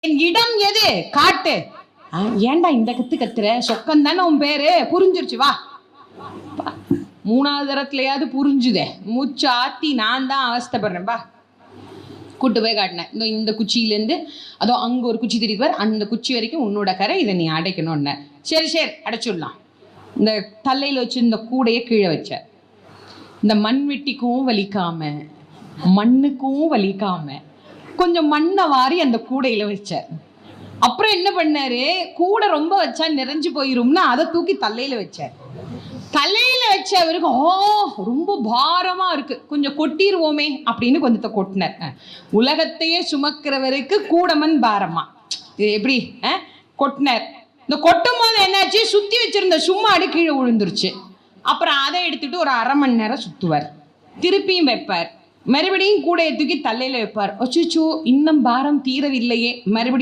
என் இடம் எது காட்டு. ஏன்டா இந்த கத்துற? சொக்கம் தானே உன் பேரு, புரிஞ்சிருச்சு வா. மூணாவது தரத்துலயாவது புரிஞ்சுதே. மூச்சு ஆத்தி நான் தான் அவஸ்தைப்படுறேன். பா கூட்டு போய் காட்டினேன். இந்த குச்சியிலேருந்து அதோ அங்கே ஒரு குச்சி தெரியுது, அந்த குச்சி வரைக்கும் உன்னோட கரை, இதை நீ அடைக்கணும்னு. சரி சரி அடைச்சிடலாம். இந்த தலையில் வச்சு இந்த கூடையை கீழே வச்ச. இந்த மண் வெட்டிக்கும் வலிக்காம மண்ணுக்கும் வலிக்காம கொஞ்சம் மண்ணை வாரி அந்த கூடையில வச்சார். அப்புறம் என்ன பண்ணாரு, கூடை ரொம்ப வச்சா நிறைஞ்சு போயிரும்னா அதை தூக்கி தலையில வச்சார். தலையில வச்ச அவருக்கு ரொம்ப பாரமா இருக்கு, கொஞ்சம் கொட்டிடுவோமே அப்படின்னு கொஞ்சத்தை கொட்டினார். உலகத்தையே சுமக்கிறவருக்கு கூடமன் பாரமா, இது எப்படி கொட்டினார். இந்த கொட்டும் போது என்னாச்சு, சுத்தி வச்சிருந்த சும்மா அடி கீழே விழுந்துருச்சு. அப்புறம் அதை எடுத்துட்டு ஒரு அரை மணி நேரம் சுத்துவார், திருப்பியும் வைப்பார், மறுபடியும் கூடையை தூக்கி தலையில வைப்பார். அச்சோ இன்னும் பாரம் தீரவில்லையே, மறுபடியும்